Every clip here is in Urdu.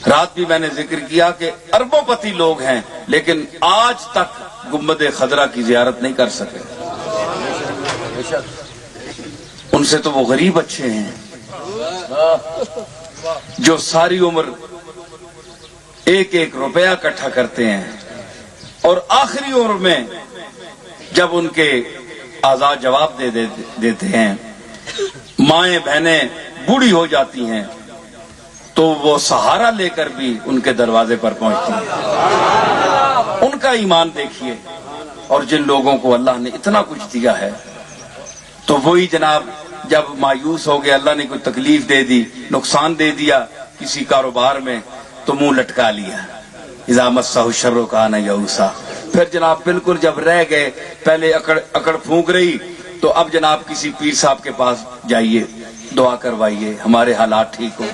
رات بھی میں نے ذکر کیا کہ اربوں پتی لوگ ہیں لیکن آج تک گنبد خضرا کی زیارت نہیں کر سکے. ان سے تو وہ غریب اچھے ہیں جو ساری عمر ایک ایک روپیہ اکٹھا کرتے ہیں اور آخری عمر میں جب ان کے اعضاء جواب دیتے ہیں، مائیں بہنیں بوڑھی ہو جاتی ہیں تو وہ سہارا لے کر بھی ان کے دروازے پر پہنچتی ہیں. ان کا ایمان دیکھیے. اور جن لوگوں کو اللہ نے اتنا کچھ دیا ہے تو وہی جناب جب مایوس ہو گئے، اللہ نے کوئی تکلیف دے دی، نقصان دے دیا کسی کاروبار میں تو منہ لٹکا لیا. اذا مسہ الشر کان یئوسا. پھر جناب بالکل جب رہ گئے، پہلے اکڑ پھونک رہی تو اب جناب کسی پیر صاحب کے پاس جائیے، دعا کروائیے ہمارے حالات ٹھیک ہو.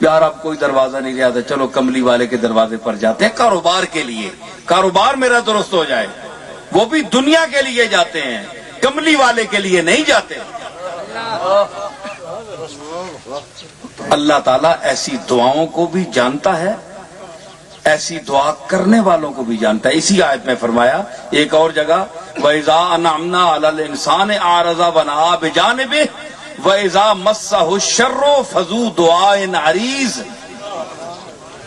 یار اب کوئی دروازہ نہیں رہا تھا، چلو کملی والے کے دروازے پر جاتے ہیں کاروبار کے لیے، کاروبار میرا درست ہو جائے. وہ بھی دنیا کے لیے جاتے ہیں، کملی والے کے لیے نہیں جاتے. اللہ تعالیٰ ایسی دعاؤں کو بھی جانتا ہے، ایسی دعا کرنے والوں کو بھی جانتا ہے. اسی آیت میں فرمایا ایک اور جگہ وَإِذَا أَنْعَمْنَا عَلَى الْإِنسَانِ أَعْرَضَ وَنَأَىٰ بِجَانِبِهِ وَإِذَا مَسَّهُ الشَّرُّ فَذُو دُعَاءٍ عَرِيضٍ.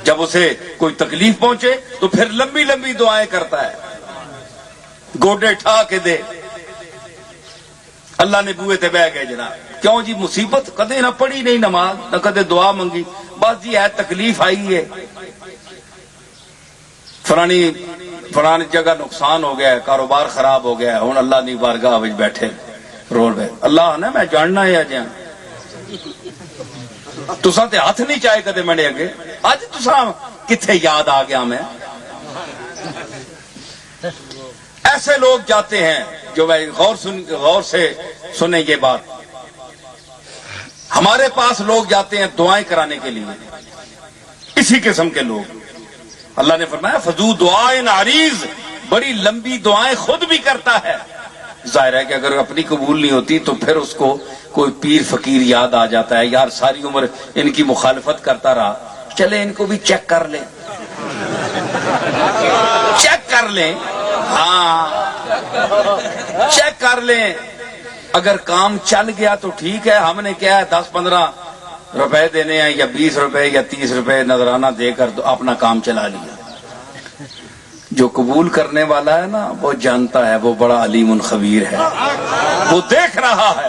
جب اسے کوئی تکلیف پہنچے تو پھر لمبی لمبی دعائیں کرتا ہے، گوڈے ٹھا کے دے. اللہ نے بوئے تے بہ گئے جناب. کیوں جی؟ مصیبت کدے نہ پڑھی نہیں نماز، نہ کدے دعا منگی، بس جی ہے تکلیف آئی ہے، فلانی جگہ نقصان ہو گیا ہے، کاروبار خراب ہو گیا ہے، ہوں اللہ دی بارگاہ وچ بیٹھے رول پہ اللہ نے میں جاننا ہے اج تساں تے ہاتھ نہیں چائے کدے منڈے اگے، اج تساں کتھے یاد آ گیا میں. ایسے لوگ جاتے ہیں جو میں غور سے سنیں یہ بات. ہمارے پاس لوگ جاتے ہیں دعائیں کرانے کے لیے، اسی قسم کے لوگ. اللہ نے فرمایا فذو دعائن عریض، بڑی لمبی دعائیں خود بھی کرتا ہے. ظاہر ہے کہ اگر اپنی قبول نہیں ہوتی تو پھر اس کو کوئی پیر فقیر یاد آ جاتا ہے، یار ساری عمر ان کی مخالفت کرتا رہا، چلے ان کو بھی چیک کر لیں، چیک کر لیں. ہاں چیک کر لیں، اگر کام چل گیا تو ٹھیک ہے. ہم نے کیا ہے 10-15 روپے دینے ہیں یا 20 روپے یا 30 روپے نذرانہ دے کر تو اپنا کام چلا لیا. جو قبول کرنے والا ہے نا وہ جانتا ہے، وہ بڑا علیم خبیر ہے، وہ دیکھ رہا ہے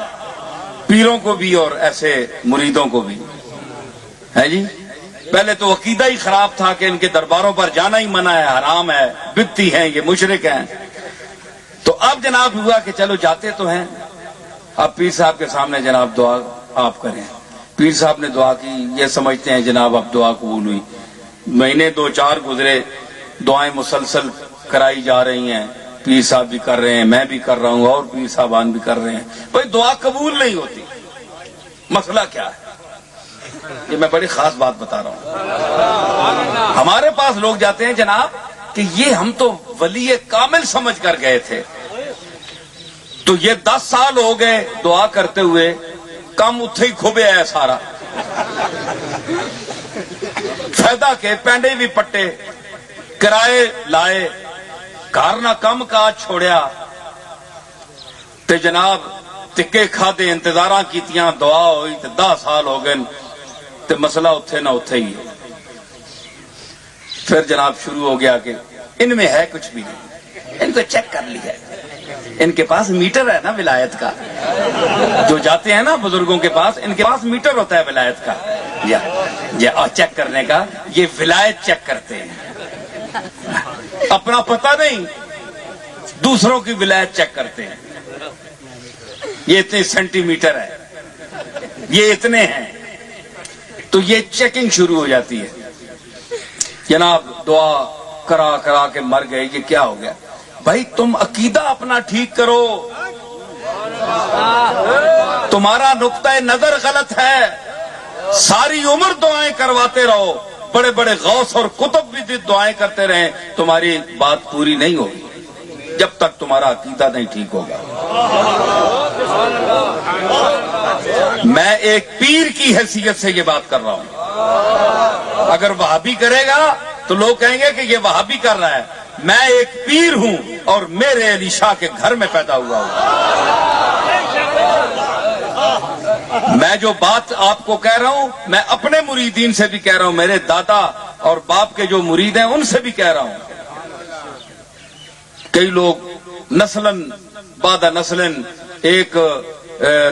پیروں کو بھی اور ایسے مریدوں کو بھی. ہے جی پہلے تو عقیدہ ہی خراب تھا کہ ان کے درباروں پر جانا ہی منع ہے، حرام ہے، بدعتی ہیں، یہ مشرک ہیں. تو اب جناب ہوا کہ چلو جاتے تو ہیں، اب پیر صاحب کے سامنے جناب دعا آپ کریں. پیر صاحب نے دعا کی، یہ سمجھتے ہیں جناب اب دعا قبول ہوئی. مہینے 2-4 گزرے، دعائیں مسلسل کرائی جا رہی ہیں، پیر صاحب بھی کر رہے ہیں، میں بھی کر رہا ہوں اور پیر صاحبان بھی کر رہے ہیں. بھائی دعا قبول نہیں ہوتی، مسئلہ کیا ہے؟ یہ میں بڑی خاص بات بتا رہا ہوں. ہمارے پاس لوگ جاتے ہیں جناب کہ یہ ہم تو ولی کامل سمجھ کر گئے تھے، تو یہ 10 سال ہو گئے دعا کرتے ہوئے، کم اتھے ہی کھوبے ہے سارا. فائدہ کے پینڈے بھی پٹے، کرائے لائے، گھر نہ کم کاج چھوڑیا تے جناب ٹکے کھادے، انتظاراں کیتیاں، دعا ہوئی تے 10 سال ہو گئے تے مسئلہ اتھے نہ اتھے ہی. پھر جناب شروع ہو گیا کہ ان میں ہے کچھ بھی نہیں، ان کو چیک کر لیا، ان کے پاس میٹر ہے نا ولایت کا. جو جاتے ہیں نا بزرگوں کے پاس، ان کے پاس میٹر ہوتا ہے ولایت کا، یا چیک کرنے کا. یہ ولایت چیک کرتے ہیں، اپنا پتہ نہیں، دوسروں کی ولایت چیک کرتے ہیں. یہ اتنے سینٹی میٹر ہے، یہ اتنے ہیں، تو یہ چیکنگ شروع ہو جاتی ہے. جناب دعا کرا کرا کے مر گئے. یہ کیا ہو گیا؟ بھائی تم عقیدہ اپنا ٹھیک کرو، تمہارا نقطہ نظر غلط ہے. ساری عمر دعائیں کرواتے رہو، بڑے بڑے غوث اور کتب بھی دعائیں کرتے رہیں، تمہاری بات پوری نہیں ہوگی جب تک تمہارا عقیدہ نہیں ٹھیک ہوگا. میں ایک پیر کی حیثیت سے یہ بات کر رہا ہوں. اگر وہابی کرے گا تو لوگ کہیں گے کہ یہ وہابی کر رہا ہے. میں ایک پیر ہوں اور میرے علی شاہ کے گھر میں پیدا ہوا ہوں. میں جو بات آپ کو کہہ رہا ہوں میں اپنے مریدین سے بھی کہہ رہا ہوں, میرے دادا اور باپ کے جو مرید ہیں ان سے بھی کہہ رہا ہوں. کئی لوگ نسلاً بعد نسلاً ایک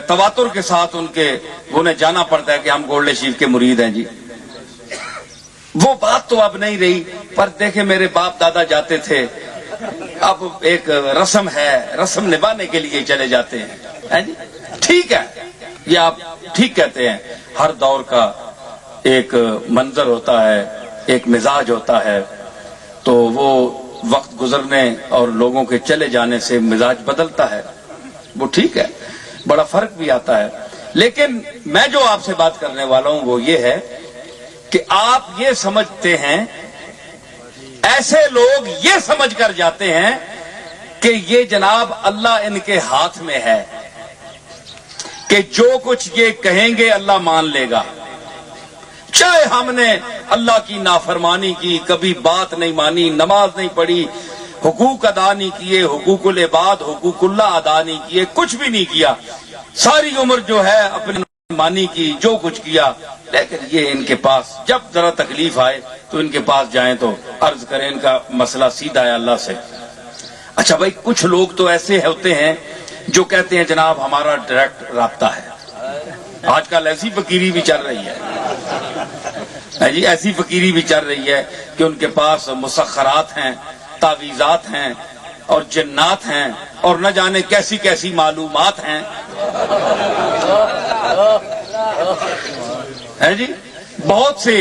تواتر کے ساتھ انہیں جانا پڑتا ہے کہ ہم گولڈ شیف کے مرید ہیں جی. وہ بات تو اب نہیں رہی, پر دیکھیں میرے باپ دادا جاتے تھے, اب ایک رسم ہے, رسم نبھانے کے لیے چلے جاتے ہیں جی. ٹھیک ہے, یہ آپ ٹھیک کہتے ہیں. ہر دور کا ایک منظر ہوتا ہے, ایک مزاج ہوتا ہے, تو وہ وقت گزرنے اور لوگوں کے چلے جانے سے مزاج بدلتا ہے, وہ ٹھیک ہے, بڑا فرق بھی آتا ہے. لیکن میں جو آپ سے بات کرنے والا ہوں وہ یہ ہے کہ آپ یہ سمجھتے ہیں, ایسے لوگ یہ سمجھ کر جاتے ہیں کہ یہ جناب اللہ ان کے ہاتھ میں ہے, کہ جو کچھ یہ کہیں گے اللہ مان لے گا. چاہے ہم نے اللہ کی نافرمانی کی, کبھی بات نہیں مانی, نماز نہیں پڑھی, حقوق ادا نہیں کیے, حقوق العباد حقوق اللہ ادا نہیں کیے, کچھ بھی نہیں کیا, ساری عمر جو ہے اپنی مانی کی, جو کچھ کیا, لیکن یہ ان کے پاس جب ذرا تکلیف آئے تو ان کے پاس جائیں تو عرض کریں ان کا مسئلہ سیدھا ہے اللہ سے. اچھا بھائی, کچھ لوگ تو ایسے ہوتے ہیں جو کہتے ہیں جناب ہمارا ڈائریکٹ رابطہ ہے. آج کل ایسی فقیری بھی چل رہی ہے جی, ایسی فقیری بھی چل رہی ہے کہ ان کے پاس مسخرات ہیں, تعویذات ہیں اور جنات ہیں اور نہ جانے کیسی کیسی معلومات ہیں جی. بہت سے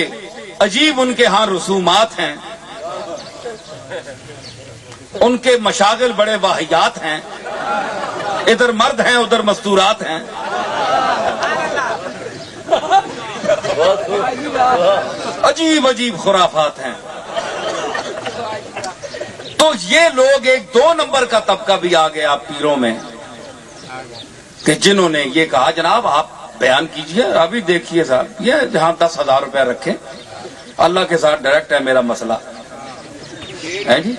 عجیب ان کے ہاں رسومات ہیں, ان کے مشاغل بڑے واہیات ہیں, ادھر مرد ہیں ادھر مستورات ہیں. عجیب عجیب خرافات ہیں. تو یہ لوگ ایک 2 نمبر کا طبقہ بھی آ گیا پیروں میں, کہ جنہوں نے یہ کہا جناب آپ بیان کیجئے, ابھی دیکھیے صاحب یہ جہاں 10,000 روپے رکھیں, اللہ کے ساتھ ڈائریکٹ ہے میرا مسئلہ ہے جی.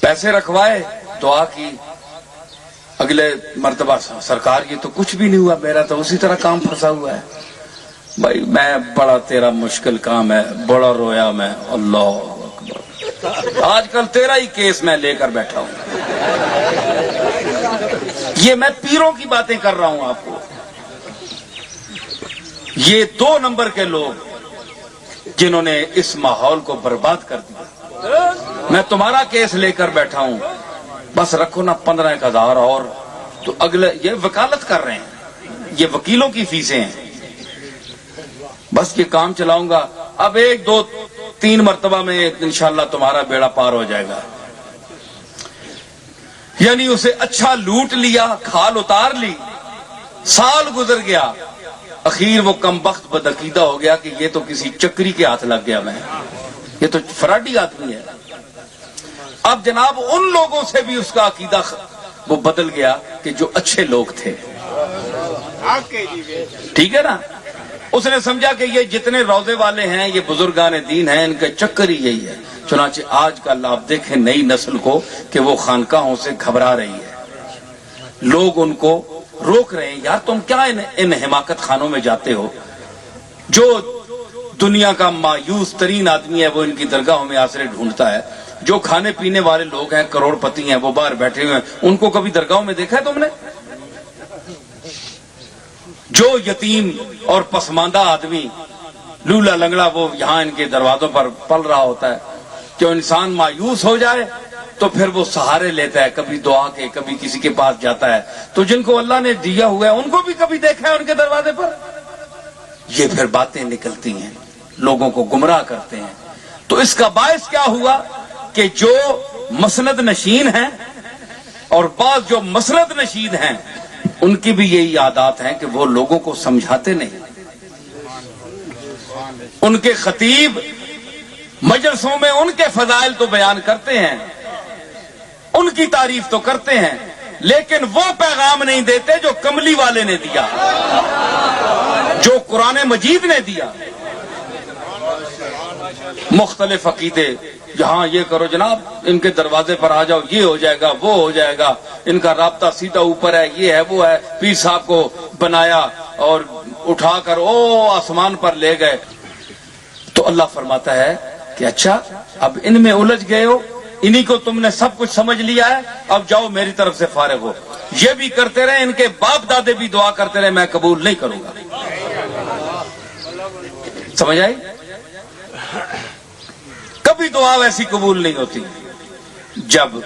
پیسے رکھوائے, دعا کی, اگلے مرتبہ سرکار یہ تو کچھ بھی نہیں ہوا, میرا تو اسی طرح کام پھنسا ہوا ہے. بھائی میں بڑا تیرا مشکل کام ہے, بڑا رویا میں, اللہ اکبر, آج کل تیرا ہی کیس میں لے کر بیٹھا ہوں. یہ میں پیروں کی باتیں کر رہا ہوں آپ کو. یہ 2 نمبر کے لوگ جنہوں نے اس ماحول کو برباد کر دیا. میں تمہارا کیس لے کر بیٹھا ہوں, بس رکھو نا 15,000 اور, تو اگلے یہ وکالت کر رہے ہیں, یہ وکیلوں کی فیسیں ہیں, بس یہ کام چلاؤں گا. اب 1 2 3 مرتبہ میں انشاءاللہ تمہارا بیڑا پار ہو جائے گا. یعنی اسے اچھا لوٹ لیا, کھال اتار لی, سال گزر گیا, اخیر وہ کمبخت بدعقیدہ ہو گیا کہ یہ تو کسی چکری کے ہاتھ لگ گیا, میں یہ تو فراڈی آدمی ہے. اب جناب ان لوگوں سے بھی اس کا عقیدہ وہ بدل گیا کہ جو اچھے لوگ تھے, ٹھیک ہے نا. اس نے سمجھا کہ یہ جتنے روزے والے ہیں یہ بزرگان دین ہیں, ان کا چکر ہی یہی ہے. چنانچہ آج کل آپ دیکھیں نئی نسل کو کہ وہ خانقاہوں سے گھبرا رہی ہے, لوگ ان کو روک رہے ہیں, یار تم کیا ان حماقت خانوں میں جاتے ہو. جو دنیا کا مایوس ترین آدمی ہے وہ ان کی درگاہوں میں آسرے ڈھونڈتا ہے. جو کھانے پینے والے لوگ ہیں, کروڑ پتی ہیں, وہ باہر بیٹھے ہوئے ہیں, ان کو کبھی درگاہوں میں دیکھا ہے تم نے؟ جو یتیم اور پسماندہ آدمی لولا لنگڑا وہ یہاں ان کے دروازوں پر پل رہا ہوتا ہے. جو انسان مایوس ہو جائے تو پھر وہ سہارے لیتا ہے, کبھی دعا کے, کبھی کسی کے پاس جاتا ہے. تو جن کو اللہ نے دیا ہوا ہے ان کو بھی کبھی دیکھا ہے ان کے دروازے پر؟ یہ پھر باتیں نکلتی ہیں, لوگوں کو گمراہ کرتے ہیں. تو اس کا باعث کیا ہوا کہ جو مسند نشین ہیں اور بعض جو مسند نشین ہیں ان کی بھی یہی عادات ہیں کہ وہ لوگوں کو سمجھاتے نہیں. ان کے خطیب مجلسوں میں ان کے فضائل تو بیان کرتے ہیں, ان کی تعریف تو کرتے ہیں, لیکن وہ پیغام نہیں دیتے جو کملی والے نے دیا, جو قرآن مجید نے دیا. مختلف عقیدے، جہاں یہ کرو جناب ان کے دروازے پر آ جاؤ، یہ ہو جائے گا وہ ہو جائے گا، ان کا رابطہ سیدھا اوپر ہے، یہ ہے وہ ہے، پیر صاحب کو بنایا اور اٹھا کر آسمان پر لے گئے۔ تو اللہ فرماتا ہے کہ اچھا اب ان میں الجھ گئے ہو، انہی کو تم نے سب کچھ سمجھ لیا ہے، اب جاؤ میری طرف سے فارغ ہو۔ یہ بھی کرتے رہے، ان کے باپ دادے بھی دعا کرتے رہے، میں قبول نہیں کروں گا۔ سمجھ آئی؟ کبھی دعا ویسی قبول نہیں ہوتی۔ جب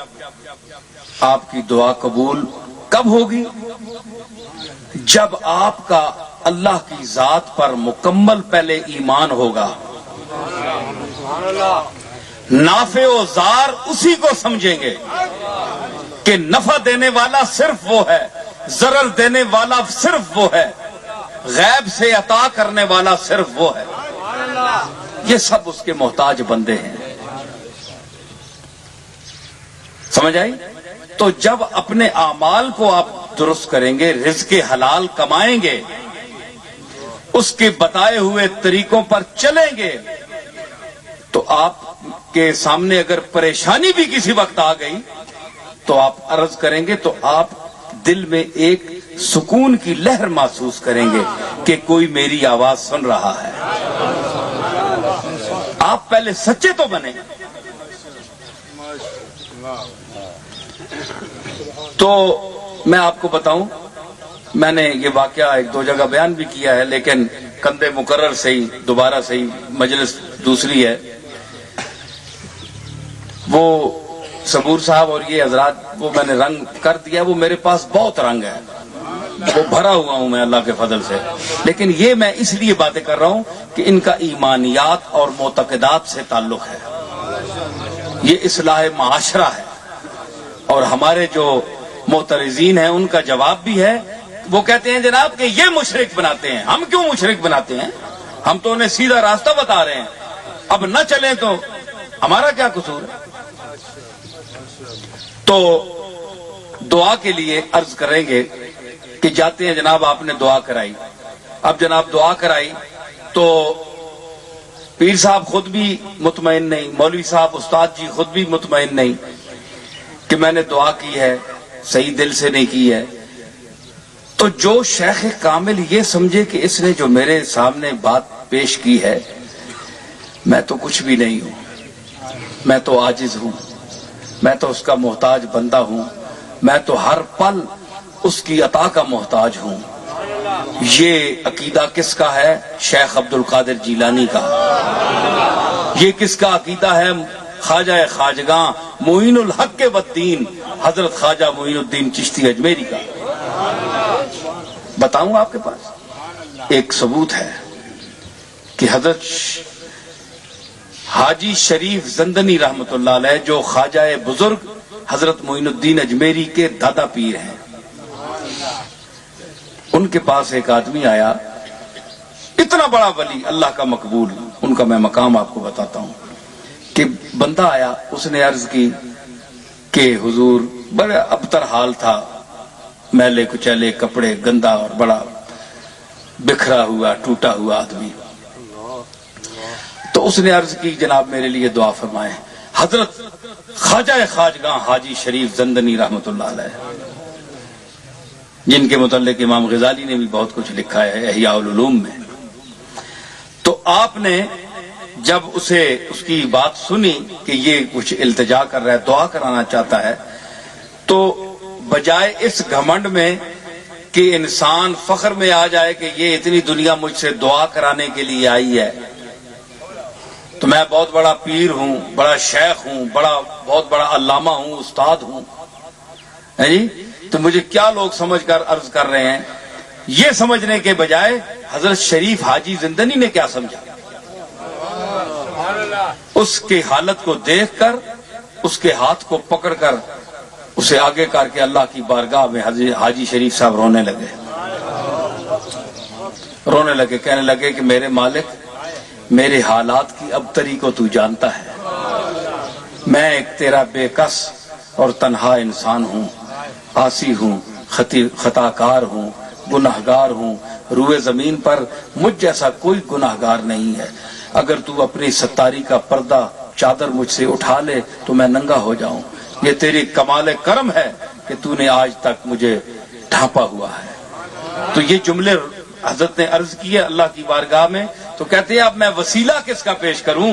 آپ کی دعا قبول کب ہوگی؟ جب آپ کا اللہ کی ذات پر مکمل پہلے ایمان ہوگا۔ نافع و ضار اسی کو سمجھیں گے کہ نفع دینے والا صرف وہ ہے، ضرر دینے والا صرف وہ ہے، غیب سے عطا کرنے والا صرف وہ ہے، یہ سب اس کے محتاج بندے ہیں۔ سمجھ آئی؟ تو جب اپنے اعمال کو آپ درست کریں گے، رزق حلال کمائیں گے، اس کے بتائے ہوئے طریقوں پر چلیں گے، تو آپ کے سامنے اگر پریشانی بھی کسی وقت آ گئی تو آپ عرض کریں گے تو آپ دل میں ایک سکون کی لہر محسوس کریں گے کہ کوئی میری آواز سن رہا ہے۔ آپ پہلے سچے تو بنیں۔ تو میں آپ کو بتاؤں، میں نے یہ واقعہ ایک دو جگہ بیان بھی کیا ہے، لیکن کندے مقرر سے ہی دوبارہ سے ہی مجلس دوسری ہے۔ وہ صبور صاحب اور یہ حضرات، وہ میں نے رنگ کر دیا، وہ میرے پاس بہت رنگ ہے، وہ بھرا ہوا ہوں میں اللہ کے فضل سے، لیکن یہ میں اس لیے باتیں کر رہا ہوں کہ ان کا ایمانیات اور معتقدات سے تعلق ہے، یہ اصلاح معاشرہ ہے۔ اور ہمارے جو معترضین ہیں ان کا جواب بھی ہے، وہ کہتے ہیں جناب کہ یہ مشرک بناتے ہیں۔ ہم کیوں مشرک بناتے ہیں؟ ہم تو انہیں سیدھا راستہ بتا رہے ہیں، اب نہ چلیں تو ہمارا کیا قصور ہے؟ تو دعا کے لیے عرض کریں گے کہ جاتے ہیں جناب، آپ نے دعا کرائی، اب جناب دعا کرائی تو پیر صاحب خود بھی مطمئن نہیں، مولوی صاحب استاد جی خود بھی مطمئن نہیں کہ میں نے دعا کی ہے، صحیح دل سے نہیں کی ہے۔ تو جو شیخ کامل یہ سمجھے کہ اس نے جو میرے سامنے بات پیش کی ہے، میں تو کچھ بھی نہیں ہوں، میں تو عاجز ہوں، میں تو اس کا محتاج بندہ ہوں، میں تو ہر پل اس کی عطا کا محتاج ہوں، یہ عقیدہ کس کا ہے؟ شیخ عبد القادر جیلانی کا۔ یہ کس کا عقیدہ ہے؟ خواجہ خواجگاں معین الحق والدین حضرت خواجہ معین الدین چشتی اجمیری کا۔ بتاؤں آپ کے پاس ایک ثبوت ہے کہ حضرت حاجی شریف زندنی رحمت اللہ علیہ، جو خواجہ بزرگ حضرت معین الدین اجمیری کے دادا پیر ہیں، ان کے پاس ایک آدمی آیا، اتنا بڑا ولی اللہ کا مقبول، ان کا میں مقام آپ کو بتاتا ہوں کہ بندہ آیا، اس نے عرض کی کہ حضور بڑا ابتر حال تھا، میلے کچیلے کپڑے، گندا اور بڑا بکھرا ہوا ٹوٹا ہوا آدمی۔ تو اس نے عرض کی جناب میرے لیے دعا فرمائیں۔ حضرت خواجہ خواجگاں حاجی شریف زندنی رحمت اللہ علیہ، جن کے متعلق امام غزالی نے بھی بہت کچھ لکھا ہے احیاء العلوم میں، تو آپ نے جب اسے اس کی بات سنی کہ یہ کچھ التجا کر رہا ہے، دعا کرانا چاہتا ہے، تو بجائے اس گھمنڈ میں کہ انسان فخر میں آ جائے کہ یہ اتنی دنیا مجھ سے دعا کرانے کے لیے آئی ہے، تو میں بہت بڑا پیر ہوں، بڑا شیخ ہوں، بہت بڑا علامہ ہوں، استاد ہوں، جی تو مجھے کیا لوگ سمجھ کر عرض کر رہے ہیں، یہ سمجھنے کے بجائے حضرت شریف حاجی زندنی نے کیا سمجھا؟ اس کی حالت کو دیکھ کر، اس کے ہاتھ کو پکڑ کر اسے آگے کر کے اللہ کی بارگاہ میں حاجی شریف صاحب رونے لگے، کہنے لگے کہ میرے مالک، میرے حالات کی ابتری کو تو جانتا ہے، میں ایک تیرا بے کس اور تنہا انسان ہوں، عاصی ہوں، خطا کار ہوں، گناہگار ہوں، روئے زمین پر مجھ جیسا کوئی گناہگار نہیں ہے، اگر تو اپنی ستاری کا پردہ چادر مجھ سے اٹھا لے تو میں ننگا ہو جاؤں. یہ تیری کمال کرم ہے کہ تو نے آج تک مجھے ڈھانپا ہوا ہے. تو یہ جملے حضرت نے عرض کیے اللہ کی بارگاہ میں. تو کہتے ہیں اب میں وسیلہ کس کا پیش کروں؟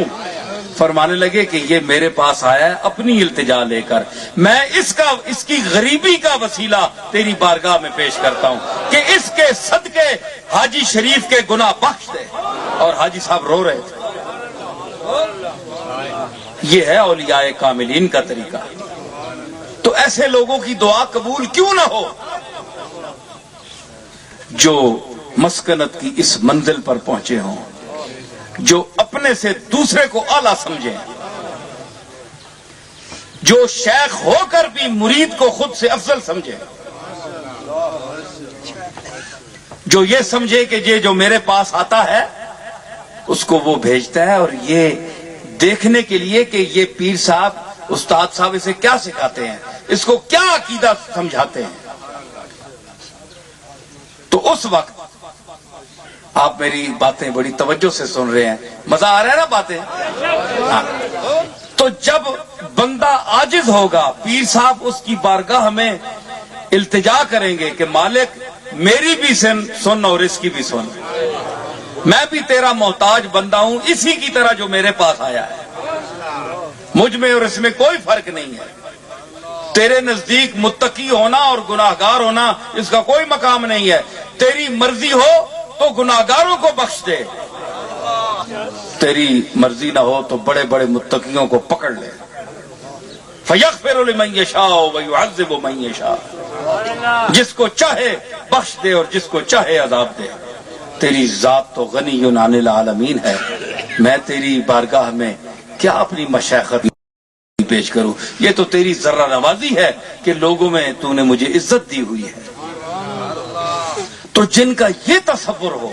فرمانے لگے کہ یہ میرے پاس آیا ہے اپنی التجا لے کر، میں اس کی غریبی کا وسیلہ تیری بارگاہ میں پیش کرتا ہوں کہ اس کے صدقے حاجی شریف کے گناہ بخش دے. اور حاجی صاحب رو رہے تھے. یہ ہے اولیاء کاملین کا طریقہ. تو ایسے لوگوں کی دعا قبول کیوں نہ ہو جو مسکنت کی اس منزل پر پہنچے ہوں، جو اپنے سے دوسرے کو اعلیٰ سمجھیں، جو شیخ ہو کر بھی مرید کو خود سے افضل سمجھے، جو یہ سمجھے کہ یہ جو میرے پاس آتا ہے اس کو وہ بھیجتا ہے، اور یہ دیکھنے کے لیے کہ یہ پیر صاحب استاد صاحب اسے کیا سکھاتے ہیں، اس کو کیا عقیدہ سمجھاتے ہیں. تو اس وقت آپ میری باتیں بڑی توجہ سے سن رہے ہیں، مزہ آ رہا ہے نا باتیں؟ ہاں. تو جب بندہ عاجز ہوگا پیر صاحب اس کی بارگاہ میں التجا کریں گے کہ مالک میری بھی سن اور اس کی بھی سن، میں بھی تیرا محتاج بندہ ہوں اسی کی طرح جو میرے پاس آیا ہے، مجھ میں اور اس میں کوئی فرق نہیں ہے. تیرے نزدیک متقی ہونا اور گناہگار ہونا اس کا کوئی مقام نہیں ہے. تیری مرضی ہو تو گناہگاروں کو بخش دے، تیری مرضی نہ ہو تو بڑے بڑے متقیوں کو پکڑ لے. فَيَغْفِرُ لِمَن يَشَاءُ وَيُعَذِّبُ مَن يَشَاءُ، جس کو چاہے بخش دے اور جس کو چاہے عذاب دے. تیری ذات تو غنی عن العالمین ہے، میں تیری بارگاہ میں کیا اپنی مشیخت پیش کروں. یہ تو تیری ذرہ نوازی ہے کہ لوگوں میں تو نے مجھے عزت دی ہوئی ہے. تو جن کا یہ تصور ہو،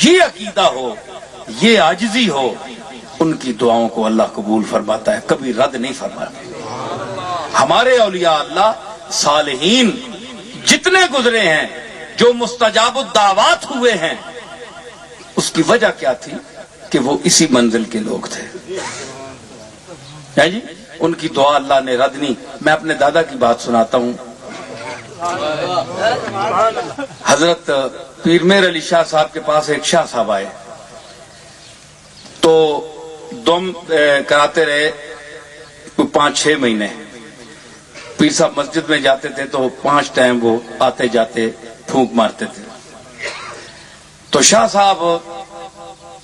یہ عقیدہ ہو، یہ عاجزی ہو، ان کی دعاؤں کو اللہ قبول فرماتا ہے، کبھی رد نہیں فرماتا. ہمارے اولیاء اللہ صالحین جتنے گزرے ہیں جو مستجاب الدعوات ہوئے ہیں، اس کی وجہ کیا تھی کہ وہ اسی منزل کے لوگ تھے. جی ان کی دعا اللہ نے رد نہیں. میں اپنے دادا کی بات سناتا ہوں. حضرت پیر میر علی شاہ صاحب کے پاس ایک شاہ صاحب آئے تو دم کراتے رہے 5-6 مہینے. پیر صاحب مسجد میں جاتے تھے تو 5 ٹائم وہ آتے جاتے پھونک مارتے تھے. تو شاہ صاحب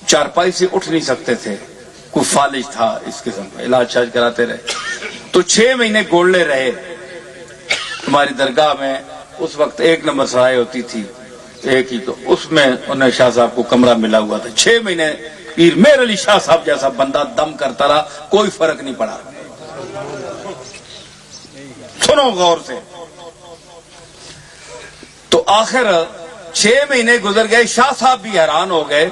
چارپائی سے اٹھ نہیں سکتے تھے، کوئی فالج تھا اس قسم کا، علاج شاج کراتے رہے. تو 6 مہینے گولڈے رہے. ہماری درگاہ میں اس وقت 1 نمبر سرائے ہوتی تھی ایک ہی، تو اس میں انہیں شاہ صاحب کو کمرہ ملا ہوا تھا. 6 مہینے پیر میر علی شاہ صاحب جیسا بندہ دم کرتا رہا، کوئی فرق نہیں پڑا. سنو غور سے. تو آخر 6 مہینے گزر گئے. شاہ صاحب بھی حیران ہو گئے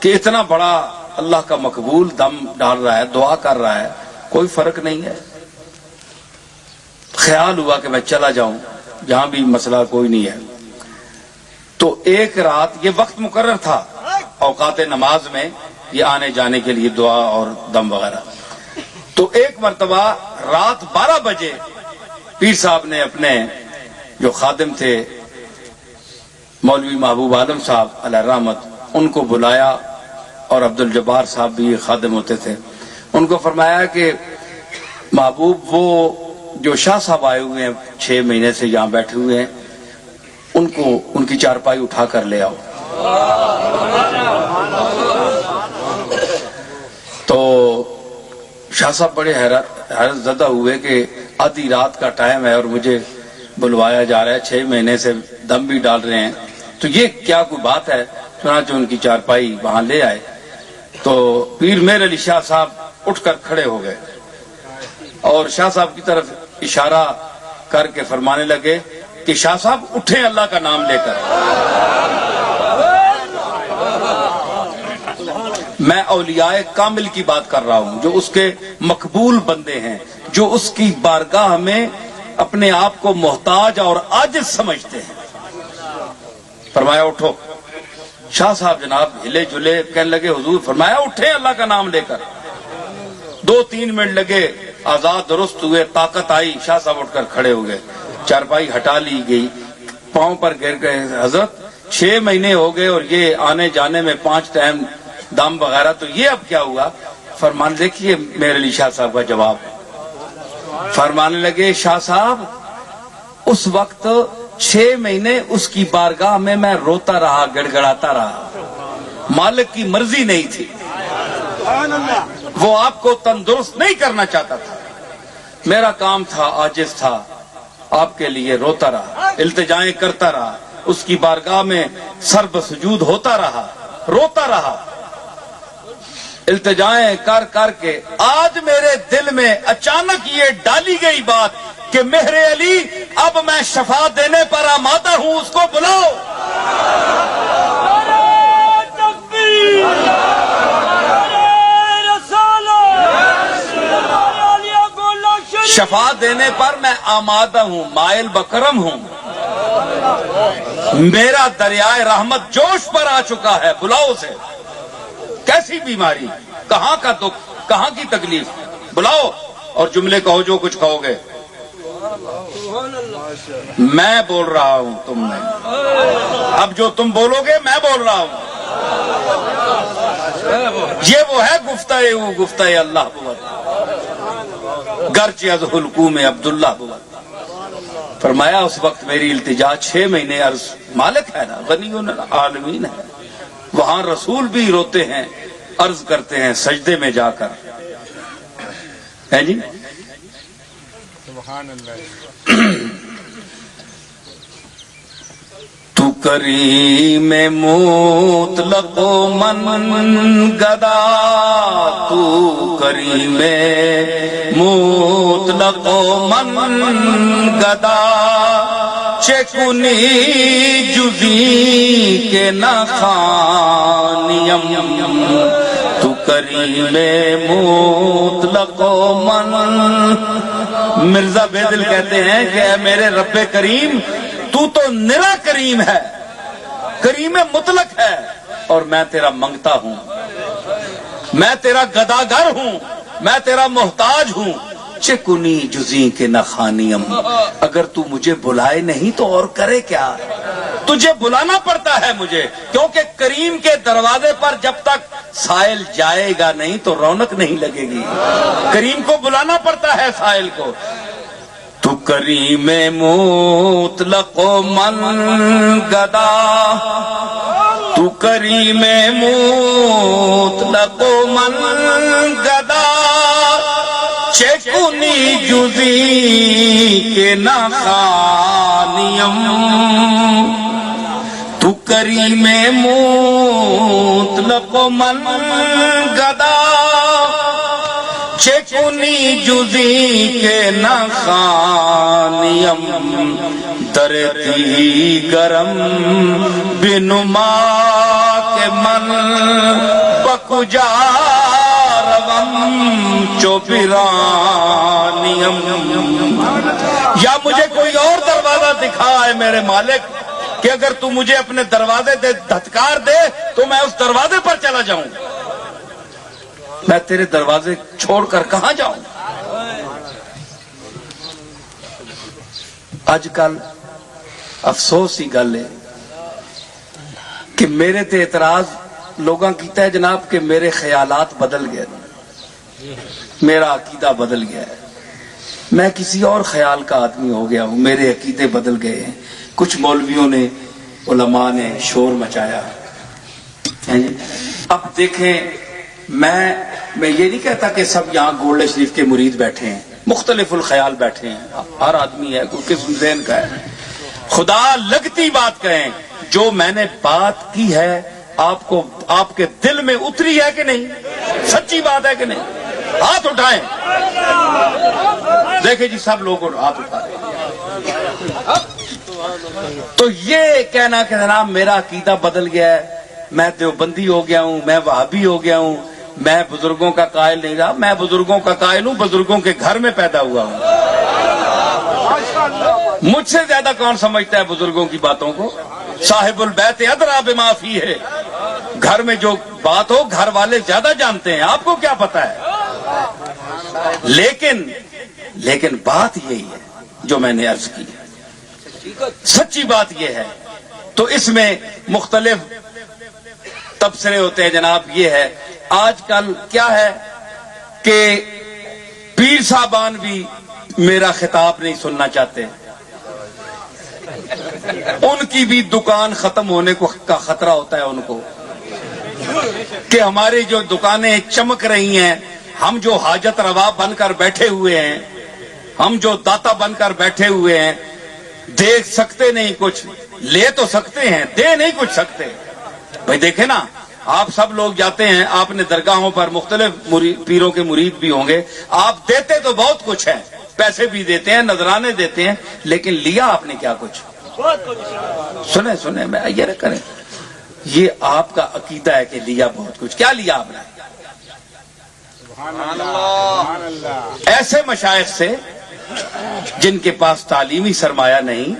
کہ اتنا بڑا اللہ کا مقبول دم ڈال رہا ہے، دعا کر رہا ہے، کوئی فرق نہیں ہے. خیال ہوا کہ میں چلا جاؤں جہاں بھی مسئلہ کوئی نہیں ہے. تو ایک رات، یہ وقت مقرر تھا اوقات نماز میں یہ آنے جانے کے لیے دعا اور دم وغیرہ. تو ایک مرتبہ رات 12 بجے پیر صاحب نے اپنے جو خادم تھے مولوی محبوب عالم صاحب علیہ رحمت، ان کو بلایا، اور عبد الجبار صاحب بھی خادم ہوتے تھے. ان کو فرمایا کہ محبوب وہ جو شاہ صاحب آئے ہوئے ہیں 6 مہینے سے یہاں بیٹھے ہوئے ہیں، ان کو ان کی چارپائی اٹھا کر لے آؤ. تو شاہ صاحب بڑے حیرت زدہ ہوئے کہ آدھی رات کا ٹائم ہے اور مجھے بلوایا جا رہا ہے، 6 مہینے سے دم بھی ڈال رہے ہیں، تو یہ کیا کوئی بات ہے. چنانچہ ان کی چارپائی وہاں لے آئے. تو پیر میر علی شاہ صاحب اٹھ کر کھڑے ہو گئے اور شاہ صاحب کی طرف اشارہ کر کے فرمانے لگے کہ شاہ صاحب اٹھیں اللہ کا نام لے کر. میں اولیاء کامل کی بات کر رہا ہوں جو اس کے مقبول بندے ہیں، جو اس کی بارگاہ میں اپنے آپ کو محتاج اور عاجز سمجھتے ہیں. فرمایا اٹھو. شاہ صاحب جناب ہلے جلے، کہنے لگے حضور فرمایا اٹھیں اللہ کا نام لے کر. 2-3 منٹ لگے، آزاد درست ہوئے، طاقت آئی، شاہ صاحب اٹھ کر کھڑے ہو گئے، چارپائی ہٹا لی گئی، پاؤں پر گر گئے. حضرت 6 مہینے ہو گئے اور یہ آنے جانے میں 5 ٹائم دم وغیرہ، تو یہ اب کیا ہوا؟ فرمان دیکھیے میرے لیے شاہ صاحب کا جواب. فرمانے لگے شاہ صاحب اس وقت 6 مہینے اس کی بارگاہ میں روتا رہا، گڑ گڑاتا رہا، مالک کی مرضی نہیں تھی، وہ آپ کو تندرست نہیں کرنا چاہتا تھا، میرا کام تھا، عاجز تھا، آپ کے لیے روتا رہا، التجائیں کرتا رہا، اس کی بارگاہ میں سر بسجود ہوتا رہا، روتا رہا، التجائیں کر کر کے آج میرے دل میں اچانک یہ ڈالی گئی بات کہ مہر علی اب میں شفا دینے پر آمادہ ہوں، اس کو بلاؤ. شفا دینے پر میں آمادہ ہوں، مائل بکرم ہوں، میرا دریائے رحمت جوش پر آ چکا ہے، بلاؤ اسے. کیسی بیماری، کہاں کا دکھ، کہاں کی تکلیف، بلاؤ اور جملے کہو جو کچھ کہو گے. میں بول رہا ہوں، تم نہیں. اب جو تم بولو گے میں بول رہا ہوں. یہ وہ ہے گفتہ اللہ بود گرچہ از حلقوم عبداللہ بود. فرمایا اس وقت میری التجا 6 مہینے عرض، مالک ہے نا، غنی العالمین ہے، وہاں رسول بھی روتے ہیں، عرض کرتے ہیں سجدے میں جا کر. ہے جی سبحان اللہ. تو کریم مطلق من گدا، تو کریم مطلق من گدا، چکنی جزی کے نخانیم. تو کریم مطلق من. مرزا بیدل کہتے ہیں کہ اے میرے رب کریم، تو نرا کریم ہے، کریم مطلق ہے، اور میں تیرا منگتا ہوں، میں تیرا گداگر ہوں، میں تیرا محتاج ہوں. چکنی جزی کے نخانیم. اگر تو مجھے بلائے نہیں تو اور کرے کیا؟ تجھے بلانا پڑتا ہے مجھے، کیونکہ کریم کے دروازے پر جب تک سائل جائے گا نہیں تو رونق نہیں لگے گی. کریم کو بلانا پڑتا ہے سائل کو. تو کریم مطلق من گدا، تو کریم مطلق من گدا، چکنی جزی کے نخانیم. تو کریم مطلق من گدا، چکنی جزی کے نخانیم. در دیگرم بنما کے من بکجا روم چوپرانیم. یا مجھے کوئی اور دروازہ دکھا ہے میرے مالک کہ اگر تو مجھے اپنے دروازے دے دھتکار دے تو میں اس دروازے پر چلا جاؤں. میں تیرے دروازے چھوڑ کر کہاں جاؤں؟ آج کل افسوس ہی گل ہے کہ میرے تے اعتراض لوگاں کیتا ہے جناب کہ میرے خیالات بدل گئے، میرا عقیدہ بدل گیا ہے، میں کسی اور خیال کا آدمی ہو گیا ہوں، میرے عقیدے بدل گئے ہیں. کچھ مولویوں نے، علماء نے شور مچایا. اب دیکھیں، میں یہ نہیں کہتا کہ سب یہاں گولڈ شریف کے مرید بیٹھے ہیں، مختلف الخیال بیٹھے ہیں، ہر آدمی ہے، کوئی قسم ذہن کا ہے. خدا لگتی بات کہیں، جو میں نے بات کی ہے آپ کو، آپ کے دل میں اتری ہے کہ نہیں؟ سچی بات ہے کہ نہیں؟ ہاتھ اٹھائیں. دیکھیں جی سب لوگ ہاتھ اٹھا رہے ہیں. تو یہ کہنا کہ جناب میرا عقیدہ بدل گیا ہے، میں دیوبندی ہو گیا ہوں، میں وہابی ہو گیا ہوں، میں بزرگوں کا قائل نہیں رہا. میں بزرگوں کا قائل ہوں، بزرگوں کے گھر میں پیدا ہوا ہوں. مجھ سے زیادہ کون سمجھتا ہے بزرگوں کی باتوں کو؟ صاحب البیت ادریٰ بما فیہ، گھر میں جو بات ہو گھر والے زیادہ جانتے ہیں، آپ کو کیا پتا ہے؟ لیکن بات یہی ہے جو میں نے عرض کی، سچی بات یہ ہے۔ تو اس میں مختلف تبصرے ہوتے ہیں جناب۔ یہ ہے آج کل کیا ہے کہ پیر صاحبان بھی میرا خطاب نہیں سننا چاہتے، ان کی بھی دکان ختم ہونے کا خطرہ ہوتا ہے ان کو، کہ ہماری جو دکانیں چمک رہی ہیں، ہم جو حاجت روا بن کر بیٹھے ہوئے ہیں، ہم جو داتا بن کر بیٹھے ہوئے ہیں، دیکھ سکتے نہیں کچھ، لے تو سکتے ہیں، دے نہیں کچھ سکتے۔ بھائی دیکھیں نا، آپ سب لوگ جاتے ہیں، آپ نے درگاہوں پر مختلف پیروں کے مرید بھی ہوں گے، آپ دیتے تو بہت کچھ ہے، پیسے بھی دیتے ہیں، نذرانے دیتے ہیں، لیکن لیا آپ نے کیا کچھ؟ سنیں میں یہ نہ کریں، یہ آپ کا عقیدہ ہے کہ لیا بہت کچھ، کیا لیا آپ نے؟ ایسے مشائخ سے جن کے پاس تعلیمی سرمایہ نہیں،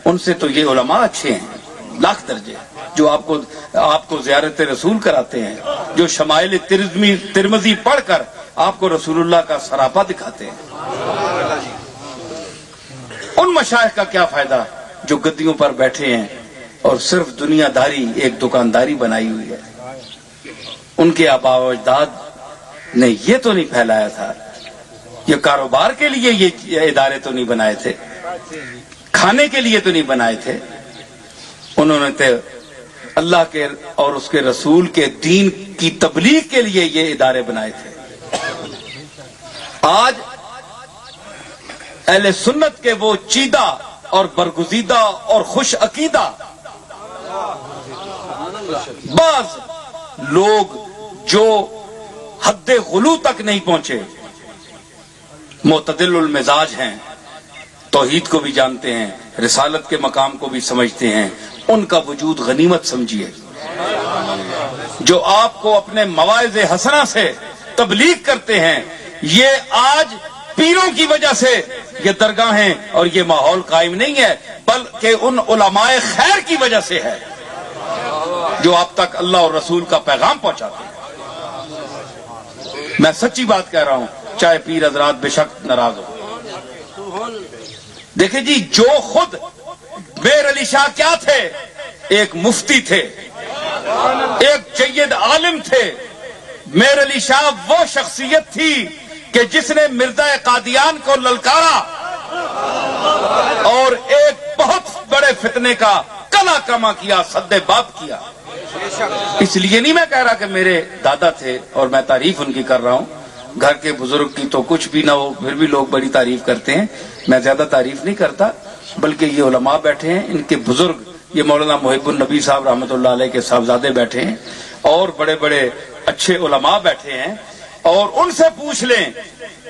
ان سے تو یہ علماء اچھے ہیں لاکھ درجے، جو آپ کو زیارت رسول کراتے ہیں، جو شمائل ترمذی پڑھ کر آپ کو رسول اللہ کا سراپا دکھاتے ہیں۔ ان مشائخ کا کیا فائدہ جو گدیوں پر بیٹھے ہیں اور صرف دنیا داری، ایک دکانداری بنائی ہوئی ہے۔ ان کے آباء و اجداد نے یہ تو نہیں پھیلایا تھا، یہ کاروبار کے لیے یہ ادارے تو نہیں بنائے تھے، کھانے کے لیے تو نہیں بنائے تھے، انہوں نے تو اللہ کے اور اس کے رسول کے دین کی تبلیغ کے لیے یہ ادارے بنائے تھے۔ آج اہل سنت کے وہ چیدہ اور برگزیدہ اور خوش عقیدہ بعض لوگ جو حد غلو تک نہیں پہنچے، معتدل المزاج ہیں، توحید کو بھی جانتے ہیں، رسالت کے مقام کو بھی سمجھتے ہیں، ان کا وجود غنیمت سمجھیے۔ جو آپ کو اپنے مواعظ حسنہ سے تبلیغ کرتے ہیں، یہ آج پیروں کی وجہ سے یہ درگاہیں اور یہ ماحول قائم نہیں ہے، بلکہ ان علماء خیر کی وجہ سے ہے جو آپ تک اللہ اور رسول کا پیغام پہنچاتے ہیں۔ میں سچی بات کہہ رہا ہوں، چاہے پیر حضرات بے شک ناراض ہو۔ دیکھیں جی، جو خود میر علی شاہ کیا تھے؟ ایک مفتی تھے، ایک جید عالم تھے۔ میر علی شاہ وہ شخصیت تھی کہ جس نے مرزا قادیان کو للکارا اور ایک بہت بڑے فتنے کا کلا کما کیا، سد باب کیا۔ اس لیے نہیں میں کہہ رہا کہ میرے دادا تھے اور میں تعریف ان کی کر رہا ہوں، گھر کے بزرگ کی تو کچھ بھی نہ ہو پھر بھی لوگ بڑی تعریف کرتے ہیں، میں زیادہ تعریف نہیں کرتا، بلکہ یہ علماء بیٹھے ہیں، ان کے بزرگ یہ مولانا محب النبی صاحب رحمۃ اللہ علیہ کے صاحبزادے بیٹھے ہیں، اور بڑے بڑے اچھے علماء بیٹھے ہیں، اور ان سے پوچھ لیں،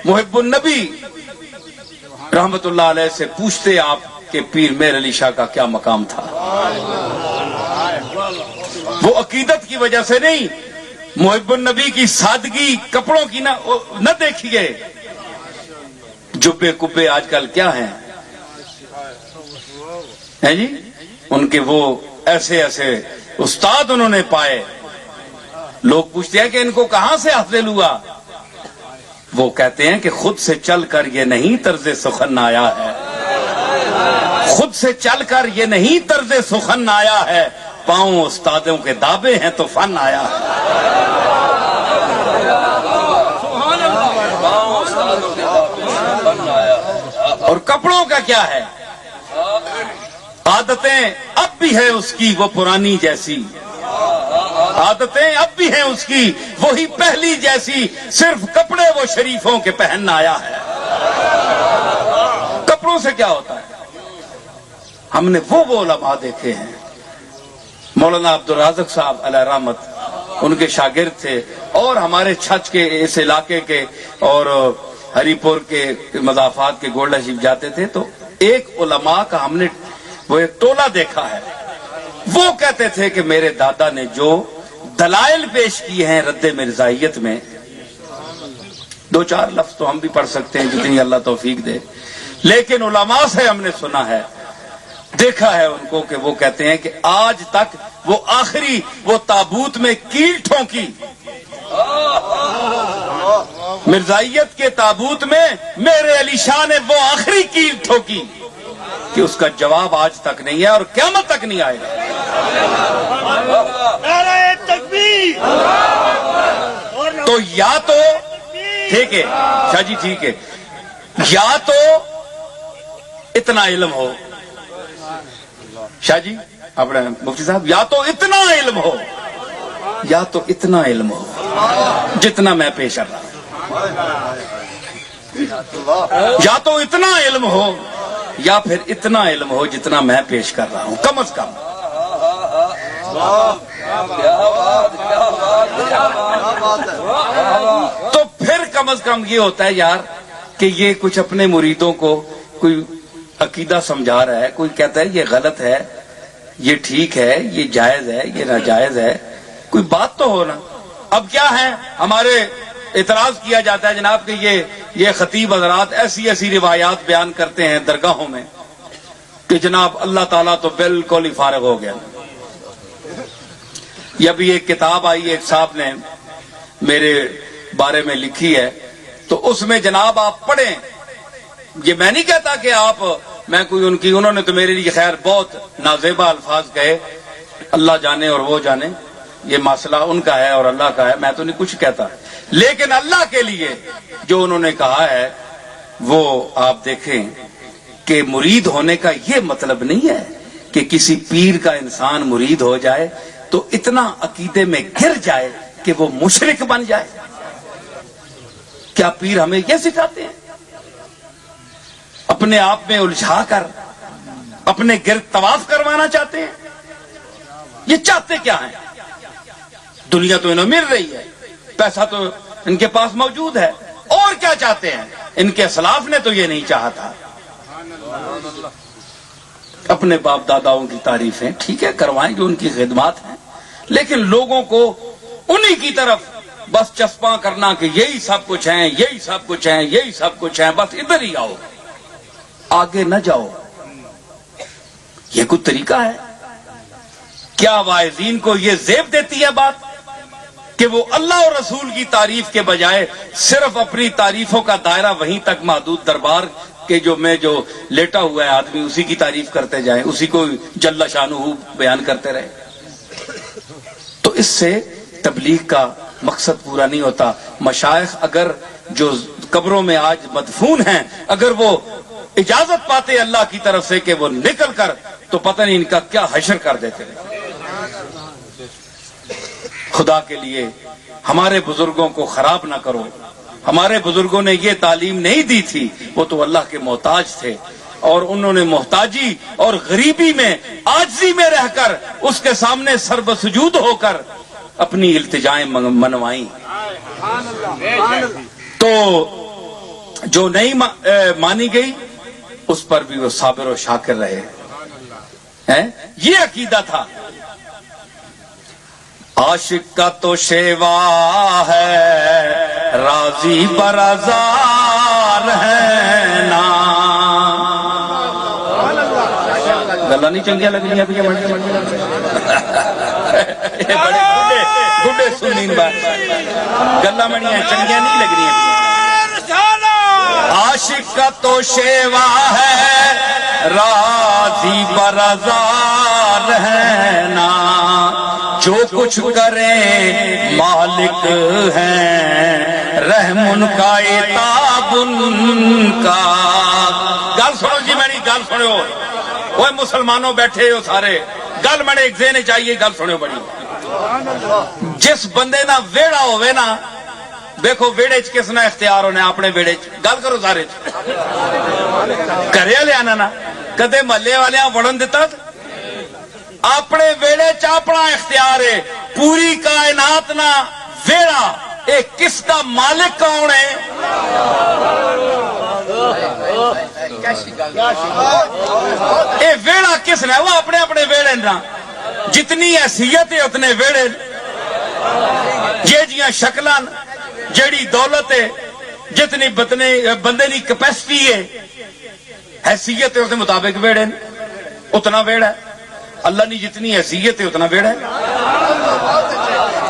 محب النبی رحمۃ اللہ علیہ سے پوچھتے آپ کہ پیر میر علی شاہ کا کیا مقام تھا۔ وہ عقیدت کی وجہ سے نہیں، محب النبی کی سادگی، کپڑوں کی نہ دیکھیے، جبے کبے آج کل کیا ہیں جی، ان کے وہ ایسے استاد انہوں نے پائے، لوگ پوچھتے ہیں کہ ان کو کہاں سے حاصل ہوا؟ وہ کہتے ہیں کہ خود سے چل کر یہ نہیں طرز سخن آیا ہے، خود سے چل کر یہ نہیں طرز سخن آیا ہے، پاؤں استادوں کے دابے ہیں تو فن آیا ہے۔ اور کپڑوں کا کیا ہے؟ عادتیں اب بھی ہے اس کی وہ پرانی جیسی، عادتیں اب بھی ہیں اس کی وہی پہلی جیسی، صرف کپڑے وہ شریفوں کے پہن آیا ہے۔ کپڑوں سے کیا ہوتا ہے؟ ہم نے وہ علماء دیکھے ہیں، مولانا عبدالرازق صاحب علیہ رحمت ان کے شاگرد تھے، اور ہمارے چھچ کے اس علاقے کے اور ہری پور کے مضافات کے گولڈا شریف جاتے تھے تو ایک علماء کا ہم نے وہ ایک ٹولہ دیکھا ہے، وہ کہتے تھے کہ میرے دادا نے جو دلائل پیش کیے ہیں رد مرزائیت میں، دو چار لفظ تو ہم بھی پڑھ سکتے ہیں جتنی اللہ توفیق دے، لیکن علماء سے ہم نے سنا ہے دیکھا ہے ان کو کہ وہ کہتے ہیں کہ آج تک وہ آخری وہ تابوت میں کیل ٹھونکی، مرزائیت کے تابوت میں میرے علی شاہ نے وہ آخری کیل ٹھوکی کہ اس کا جواب آج تک نہیں ہے اور قیامت تک نہیں آئے گا۔ نعرہ تکبیر! تو یا تو ٹھیک ہے شاہ جی، ٹھیک ہے، یا تو اتنا علم ہو شاہ جی اپنے مفتی صاحب، یا تو اتنا علم ہو، یا تو اتنا علم ہو جتنا میں پیش کر رہا ہوں، یا تو اتنا علم ہو یا پھر اتنا علم ہو جتنا میں پیش کر رہا ہوں، کم از کم۔ تو پھر کم از کم یہ ہوتا ہے یار کہ یہ کچھ اپنے مریدوں کو کوئی عقیدہ سمجھا رہا ہے، کوئی کہتا ہے یہ غلط ہے، یہ ٹھیک ہے، یہ جائز ہے، یہ ناجائز ہے، کوئی بات تو ہو نا۔ اب کیا ہے، ہمارے اعتراض کیا جاتا ہے جناب کہ یہ خطیب حضرات ایسی ایسی روایات بیان کرتے ہیں درگاہوں میں کہ جناب اللہ تعالیٰ تو بالکل ہی فارغ ہو گیا۔ یہ بھی ایک کتاب آئی، ایک صاحب نے میرے بارے میں لکھی ہے، تو اس میں جناب آپ پڑھیں، یہ میں نہیں کہتا کہ آپ میں کوئی انہوں نے تو میرے لیے خیر بہت نازیبا الفاظ کہے، اللہ جانے اور وہ جانے، یہ مسئلہ ان کا ہے اور اللہ کا ہے، میں تو نہیں کچھ کہتا، لیکن اللہ کے لیے جو انہوں نے کہا ہے وہ آپ دیکھیں کہ مرید ہونے کا یہ مطلب نہیں ہے کہ کسی پیر کا انسان مرید ہو جائے تو اتنا عقیدے میں گر جائے کہ وہ مشرک بن جائے۔ کیا پیر ہمیں یہ سکھاتے ہیں؟ اپنے آپ میں الجھا کر اپنے گرد طواف کروانا چاہتے ہیں؟ یہ چاہتے کیا ہیں؟ دنیا تو انہیں مل رہی ہے، پیسہ تو ان کے پاس موجود ہے، اور کیا چاہتے ہیں؟ ان کے اسلاف نے تو یہ نہیں چاہا تھا۔ اپنے باپ داداؤں کی تعریفیں ٹھیک ہے کروائیں جو ان کی خدمات ہیں، لیکن لوگوں کو انہی کی طرف بس چسپاں کرنا کہ یہی سب کچھ ہیں، یہی سب کچھ ہیں، یہی سب کچھ ہیں، بس ادھر ہی آؤ، آگے نہ جاؤ۔ یہ کوئی طریقہ ہے؟ کیا واعظین کو یہ زیب دیتی ہے بات کہ وہ اللہ اور رسول کی تعریف کے بجائے صرف اپنی تعریفوں کا دائرہ وہیں تک محدود، دربار کے جو لیٹا ہوا ہے آدمی اسی کی تعریف کرتے جائیں، اسی کو جل شانہ بیان کرتے رہے؟ تو اس سے تبلیغ کا مقصد پورا نہیں ہوتا۔ مشائخ اگر جو قبروں میں آج مدفون ہیں اگر وہ اجازت پاتے اللہ کی طرف سے کہ وہ نکل کر، تو پتہ نہیں ان کا کیا حشر کر دیتے ہیں۔ خدا کے لیے ہمارے بزرگوں کو خراب نہ کرو، ہمارے بزرگوں نے یہ تعلیم نہیں دی تھی، وہ تو اللہ کے محتاج تھے، اور انہوں نے محتاجی اور غریبی میں عاجزی میں رہ کر اس کے سامنے سر بسجود ہو کر اپنی التجائیں منوائیں۔ تو جو نہیں مانی گئی اس پر بھی وہ صابر و شاکر رہے، یہ عقیدہ تھا۔ عاشق کا تو شیوا ہے راضی پر ازار ہے نا، گلا نہیں چنگیاں لگ رہی ہیں بڑے بڈھے سنین بات، گلا منیاں چنگیاں نہیں لگ رہی ہیں۔ عاشق کا تو شیوا ہے راضی پر ازار ہے نا، جو کچھ کریں مالک ہیں رحم ان کا عتاب ان کا۔ گل سنو جی، میری گل سنو، وہ مسلمانوں بیٹھے ہو سارے، گل میرے ایک ذہن چاہیے، گل سنو بڑی۔ جس بندے نہ ویڑا ہوئے نا، دیکھو ویڑے چ کس نے اختیار ہونا اپنے ویڑے چ، گل کرو سارے کرے لیا نا کدے محلے والے وڑن دیتا، اپنے ویڑے چ اپنا اختیار ہے، پوری کائنات نہ ویڑا، ایک کس کا مالک کون ہے؟ اے ویڑا کس نے؟ وہ اپنے اپنے ویڑے نا، جتنی حیثیت ہے اتنے ویڑے، یہ جیاں شکلاں جیڑی دولت ہے، جتنی بندے کی کیپیسٹی ہے، حیثیت ہے اس کے مطابق ویڑے۔ اتنا ویڑا ہے. اللہ نے جتنی حیثیت ہے اتنا ویڑا ہے.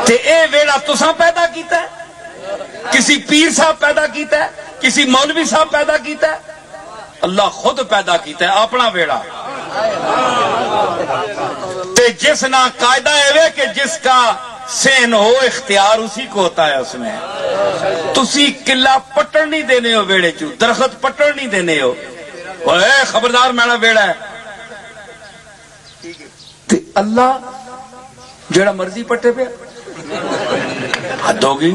تے اے ویڑا تساں پیدا کیتا ہے, کسی پیر صاحب پیدا کیتا ہے, کسی مولوی صاحب پیدا کیتا ہے؟ اللہ خود پیدا کیتا ہے اپنا ویڑا. تے جس نہ قاعدہ ہے کہ جس کا سین ہو اختیار اسی کو ہوتا ہے. اس میں تسی قلعہ پٹن نہیں دینے ہو ویڑے چو, درخت پٹن نہیں دینے ہو. اے خبردار میرا ویڑا ہے. تے اللہ جڑا مرضی پٹے پہ حد ہو گئی.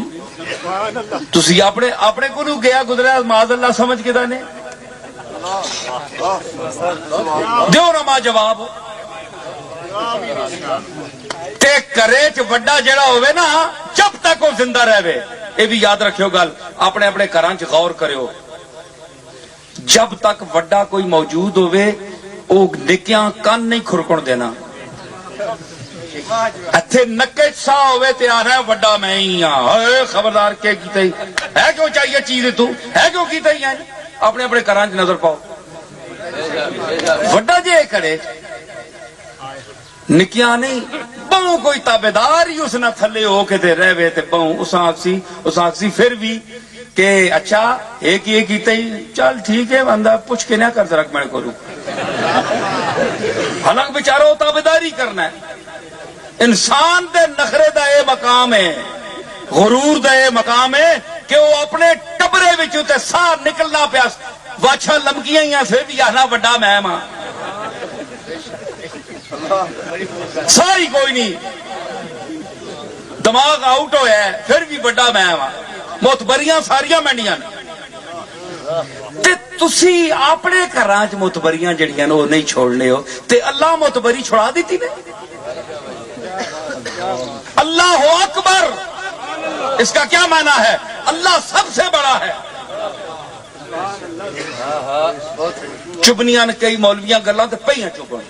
تسی اپنے کو نو گیا گزرا معاذ اللہ سمجھ کے دانے دیو نا جواب. تے کرے چ وڈا جڑا ہوئے نا جب تک وہ زندہ رہے, یہ بھی یاد رکھیو گل, اپنے اپنے گھراں چ غور کریو. جب تک وڈا کوئی موجود ہوئے وہ نکیاں کن نہیں کھرکن دینا. اتھے نکے سا ہوئے تے آنا ہے وڈا میں ہی ہاں. خبردار کیا کیتا ہی ہے, کیوں چاہیے چیز تو ہے, کیوں کیتا ہی ہے. اپنے اپنے گھراں چ نظر پاؤ. وڈا جے کرے نکیاں نہیں بہوں کوئی تابیدار ہی اس نہ تھلے ہو کے دے رہے تے بہوں اس آکسی پھر بھی کہ اچھا ایک یہ کیتا ہی چل ٹھیک ہے بندہ پوچھ کے نہ کر رکھ میں کروں. حالانکہ بیچارہ تابیداری کرنا ہے. انسان دے نخرے دا اے مقام ہے, غرور دا اے مقام ہے کہ وہ اپنے ٹبرے وچوں تے ساہ نکلنا پیا واچھا لمکیاں ہی پھر بھی آنا وڈا میں ماں ساری کوئی نہیں, دماغ آؤٹ ہویا ہے پھر بھی وڈا میں ماں. موتبریاں ساریاں منڈیاں تے تسی اپنے گھراں چ موتبریاں جڑیاں وہ نہیں چھوڑنے ہو تے اللہ موتبری چھڑا دیتی نے. اللہ اکبر اس کا کیا معنی ہے؟ اللہ سب سے بڑا ہے. چبنیاں نے کئی مولویاں گلاں تے پئیاں چپن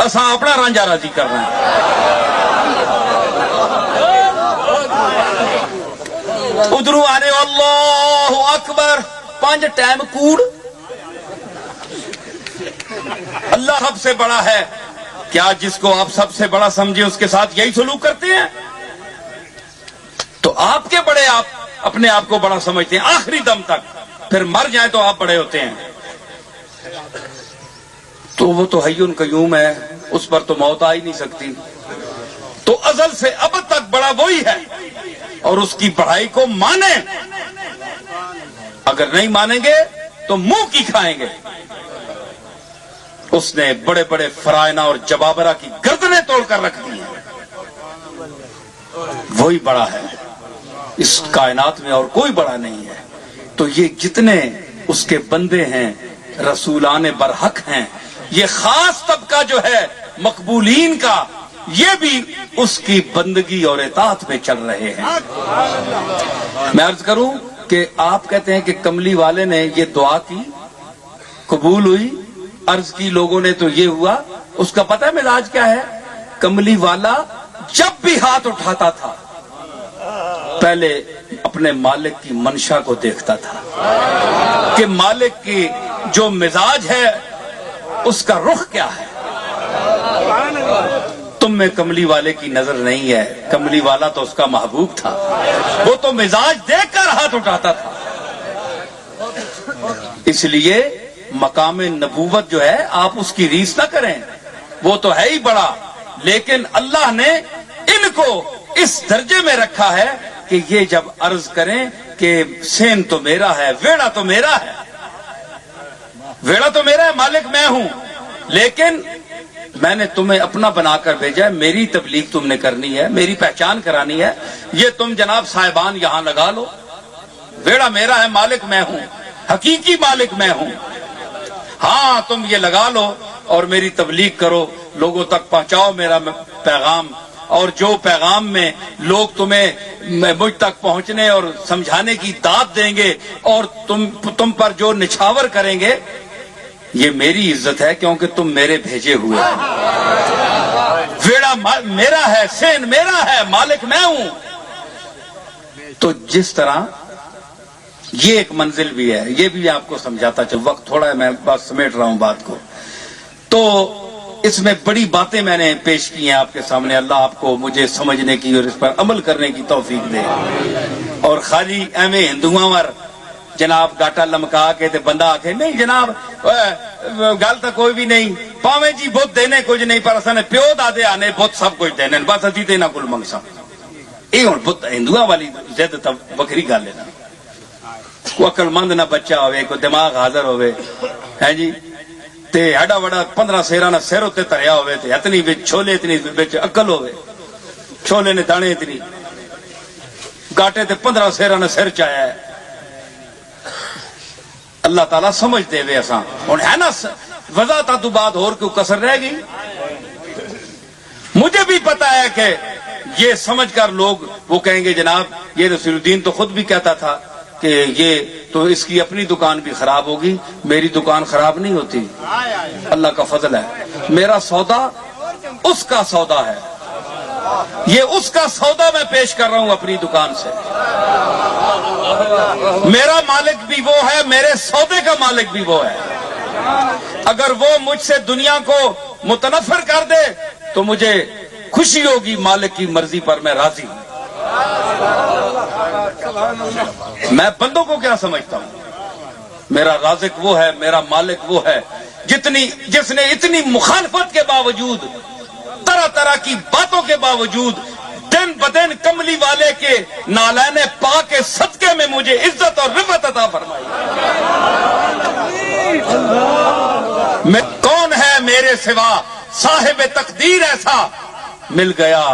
اساں اپنا رانجا راضی کر رہے ہیں. ادھرو آنے اللہ اکبر 5 ٹائم کوڑ. اللہ سب سے بڑا ہے. کیا جس کو آپ سب سے بڑا سمجھے اس کے ساتھ یہی سلوک کرتے ہیں؟ تو آپ کے بڑے آپ اپنے آپ کو بڑا سمجھتے ہیں آخری دم تک, پھر مر جائیں تو آپ بڑے ہوتے ہیں. تو وہ تو حی قیوم ہے, اس پر تو موت آ ہی نہیں سکتی. تو ازل سے ابد تک بڑا وہی ہے اور اس کی بڑائی کو مانیں. اگر نہیں مانیں گے تو منہ کی کھائیں گے. اس نے بڑے بڑے فرائنا اور جبابرہ کی گردنیں توڑ کر رکھ دی ہیں. وہی بڑا ہے, اس کائنات میں اور کوئی بڑا نہیں ہے. تو یہ جتنے اس کے بندے ہیں رسولان برحق ہیں, یہ خاص طبقہ جو ہے مقبولین کا, یہ بھی اس کی بندگی اور اطاعت میں چل رہے ہیں. میں عرض کروں کہ آپ کہتے ہیں کہ کملی والے نے یہ دعا کی, قبول ہوئی, عرض کی لوگوں نے تو یہ ہوا. اس کا پتہ ہے مزاج کیا ہے؟ کملی والا جب بھی ہاتھ اٹھاتا تھا پہلے اپنے مالک کی منشا کو دیکھتا تھا کہ مالک کی جو مزاج ہے اس کا رخ کیا ہے. تم میں کملی والے کی نظر نہیں ہے. کملی والا تو اس کا محبوب تھا, وہ تو مزاج دیکھ کر ہاتھ اٹھاتا تھا. اس لیے مقام نبوت جو ہے آپ اس کی ریس نہ کریں, وہ تو ہے ہی بڑا, لیکن اللہ نے ان کو اس درجے میں رکھا ہے کہ یہ جب عرض کریں کہ سین تو میرا ہے, ویڑا تو میرا ہے, ویڑا تو میرا ہے, مالک میں ہوں, لیکن میں نے تمہیں اپنا بنا کر بھیجا ہے. میری تبلیغ تم نے کرنی ہے, میری پہچان کرانی ہے. یہ تم جناب صاحبان یہاں لگا لو, ویڑا میرا ہے, مالک میں ہوں, حقیقی مالک میں ہوں. ہاں تم یہ لگا لو اور میری تبلیغ کرو, لوگوں تک پہنچاؤ میرا پیغام. اور جو پیغام میں لوگ تمہیں مجھ تک پہنچنے اور سمجھانے کی داد دیں گے اور تم پر جو نچھاور کریں گے, یہ میری عزت ہے کیونکہ تم میرے بھیجے ہوئے ہو. ویڑا میرا ہے, سین میرا ہے, مالک میں ہوں. تو جس طرح یہ ایک منزل بھی ہے، یہ بھی آپ کو سمجھاتا چلوں، وقت تھوڑا ہے، میں بس سمیٹ رہا ہوں بات کو. تو اس میں بڑی باتیں میں نے پیش کی ہیں آپ کے سامنے. اللہ آپ کو مجھے سمجھنے کی اور اس پر عمل کرنے کی توفیق دے. اور خالی ایویں ہندوؤں ور جناب گاٹا لمکا کے تے بندہ آکھے نہیں جناب گل تو کوئی بھی نہیں، پاویں جی بت دینے کچھ نہیں پر اساں نے پیو دادے آنے بت سب کچھ دینے، بس اسی تے نہ کل منگساں. یہ ہن بت ہندوؤں والی ضد تو بکری گل ہے نا. کوئی عقل مند نہ بچہ ہوئے، کوئی دماغ حاضر ہوئے ہے جی، تے ہڈا وڈا 15 سیراں نہ سر اتنے تریا ہوئے تے اتنی وچ چھولے اتنی وچ عقل ہوئے، چھولے نے دانے اتنی گاٹے تے 15 سیراں نہ سر چایا ہے. اللہ تعالیٰ سمجھ دے وے اساں ہن ہے نا وضاحت تو بات اور کیوں کسر رہ گئی. مجھے بھی پتا ہے کہ یہ سمجھ کر لوگ وہ کہیں گے جناب یہ رسول الدین تو خود بھی کہتا تھا کہ یہ تو اس کی اپنی دکان بھی خراب ہوگی، میری دکان خراب نہیں ہوتی، اللہ کا فضل ہے. میرا سودا اس کا سودا ہے، یہ اس کا سودا میں پیش کر رہا ہوں اپنی دکان سے. میرا مالک بھی وہ ہے، میرے سودے کا مالک بھی وہ ہے. اگر وہ مجھ سے دنیا کو متنفر کر دے تو مجھے خوشی ہوگی، مالک کی مرضی پر میں راضی ہوں. میں بندوں کو کیا سمجھتا ہوں، میرا رازق وہ ہے، میرا مالک وہ ہے جس نے اتنی مخالفت کے باوجود، طرح طرح کی باتوں کے باوجود دن بدن کملی والے کے نالین پاک کے صدقے میں مجھے عزت اور رفعت عطا فرمائی. میں کون ہے میرے سوا صاحب تقدیر ایسا، مل گیا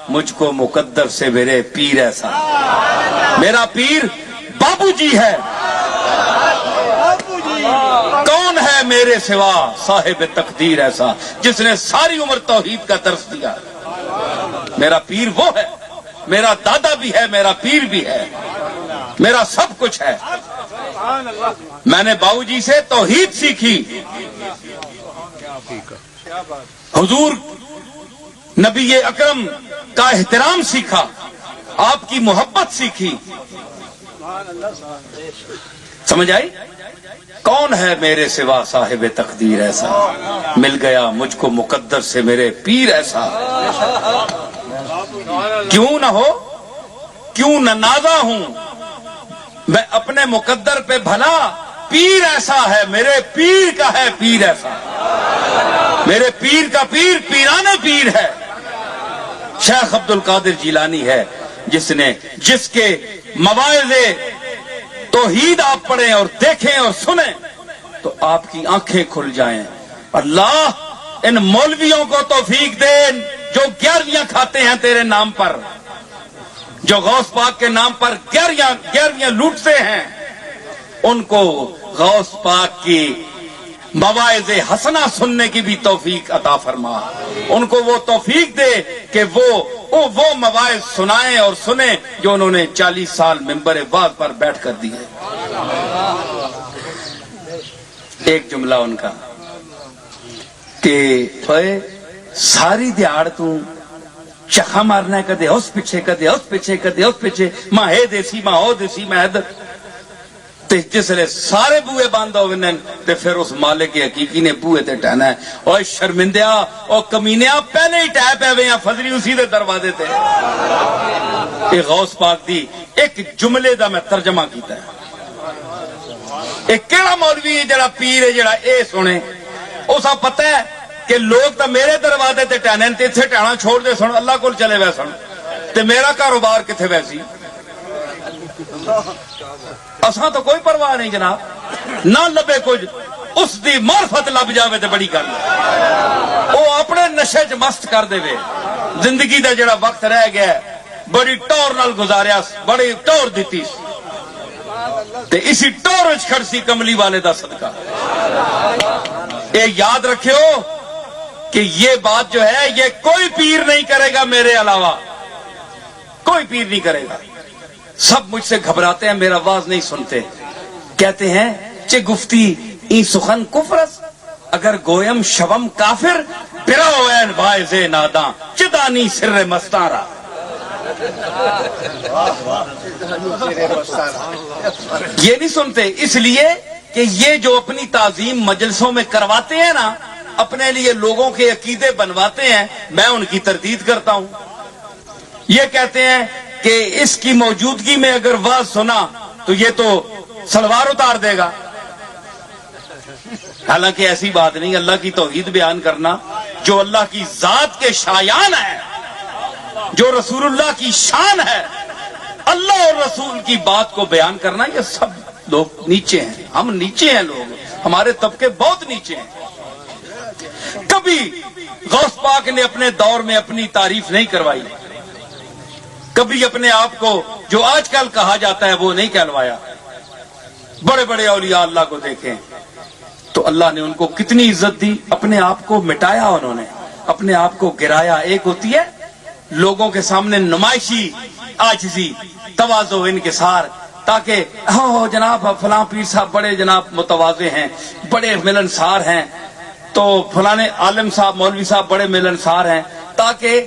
مجھ کو مقدر سے میرے پیر ایسا. میرا پیر بابو جی ہے. کون ہے میرے سوا صاحب تقدیر ایسا جس نے ساری عمر توحید کا درس دیا. میرا پیر وہ ہے، میرا دادا بھی ہے، میرا پیر بھی ہے، میرا سب کچھ ہے. میں نے باؤ جی سے توحید سیکھی، حضور نبی اکرم کا احترام سیکھا، آپ کی محبت سیکھی. سمجھ آئی؟ کون ہے میرے سوا صاحب تقدیر ایسا، مل گیا مجھ کو مقدر سے میرے پیر ایسا. کیوں نہ ہو، کیوں نہ نازا ہوں میں اپنے مقدر پہ، بھلا پیر ایسا ہے، میرے پیر کا ہے پیر ایسا. میرے پیر کا پیر پیرانے پیر ہے. شیخ عبد القادر جیلانی ہے جس کے مواعظ توحید آپ پڑھیں اور دیکھیں اور سنیں تو آپ کی آنکھیں کھل جائیں. اللہ ان مولویوں کو توفیق دے جو 11ویاں کھاتے ہیں تیرے نام پر، جو غوث پاک کے نام پر 11ویاں لوٹتے ہیں، ان کو غوث پاک کی مواعظ حسنہ سننے کی بھی توفیق عطا فرما. ان کو وہ توفیق دے کہ وہ مواعظ سنائیں اور سنیں جو انہوں نے 40 سال منبر وعظ پر بیٹھ کر دیے. ایک جملہ ان کا کہ ساری دیہڑ تو چکھا مارنا ہے، کدے اس پیچھے کدے اس پیچھے کدے اس پیچھے، ماں ہے دیسی ماں ہو دیسی میں ادھر. جس لئے سارے بوئے باندھا ہوئے تے پھر اس مالک حقیقی نے بوئے تے ٹہنا ہے. اور شرمندیا اور کمینیا پہلے ہی ٹہ پہ ہوئے ہیں فضلی اسی دے دروازے تے. یہ غوث پاک دی ایک جملے دا میں ترجمہ کیتا ہے. ایک کیڑا مولوی جڑا پیر ہے جڑا اے سنے اسا پتہ ہے کہ لوگ تا میرے دروازے تے ٹہنے تے اتھے ٹہنا چھوڑ دے سن، اللہ کول چلے وے سن تے میرا کاروبار کتھے ویسی. اساں تو کوئی پرواہ نہیں جناب، نہ لبے کچھ، اس دی معرفت لب جاوے تے بڑی گل. وہ اپنے نشے چ مست کر دے وے، زندگی دا جڑا وقت رہ گیا بڑی ٹور نال گزاریا، بڑی ٹور دیتی تے اسی ٹور وچ کھڑسی کملی والے دا صدقہ. اے یاد رکھیو کہ یہ بات جو ہے یہ کوئی پیر نہیں کرے گا میرے علاوہ، کوئی پیر نہیں کرے گا. سب مجھ سے گھبراتے ہیں، میرا آواز نہیں سنتے، کہتے ہیں چے گفتی این سخن کفرس، اگر گویم شوم کافر، پراوین وائز ناداں چدانی سر مستارا. یہ نہیں سنتے، اس لیے کہ یہ جو اپنی تعظیم مجلسوں میں کرواتے ہیں نا، اپنے لیے لوگوں کے عقیدے بنواتے ہیں، میں ان کی تردید کرتا ہوں۔ یہ کہتے ہیں کہ اس کی موجودگی میں اگر واز سنا تو یہ تو سلوار اتار دے گا۔ حالانکہ ایسی بات نہیں، اللہ کی توحید بیان کرنا جو اللہ کی ذات کے شایان ہے، جو رسول اللہ کی شان ہے، اللہ اور رسول کی بات کو بیان کرنا، یہ سب لوگ نیچے ہیں، ہم نیچے ہیں، لوگ ہمارے طبقے بہت نیچے ہیں۔ کبھی غوث پاک نے اپنے دور میں اپنی تعریف نہیں کروائی، کبھی اپنے آپ کو جو آج کل کہا جاتا ہے وہ نہیں کہلوایا۔ بڑے بڑے اولیاء اللہ کو دیکھیں تو اللہ نے ان کو کتنی عزت دی، اپنے آپ کو مٹایا، انہوں نے اپنے آپ کو گرایا۔ ایک ہوتی ہے لوگوں کے سامنے نمائشی عاجزی، تواضع، انکسار، تاکہ جناب فلاں پیر صاحب بڑے جناب متواضع ہیں، بڑے ملنسار ہیں، تو فلانے عالم صاحب مولوی صاحب بڑے ملنسار ہیں، تاکہ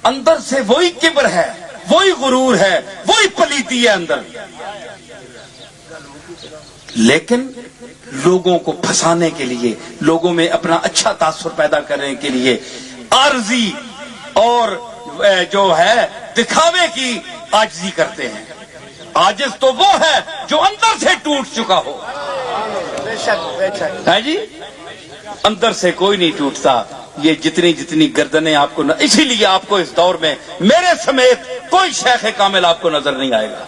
اندر سے وہی کبر ہے، وہی غرور ہے، وہی پلیتی ہے اندر، لیکن لوگوں کو پھنسانے کے لیے، لوگوں میں اپنا اچھا تاثر پیدا کرنے کے لیے عارضی اور جو ہے دکھاوے کی عاجزی کرتے ہیں۔ عاجز تو وہ ہے جو اندر سے ٹوٹ چکا ہو، ہے جی، اندر سے کوئی نہیں ٹوٹتا۔ یہ جتنی گردنیں آپ کو اسی لیے آپ کو اس دور میں میرے سمیت کوئی شیخ کامل آپ کو نظر نہیں آئے گا۔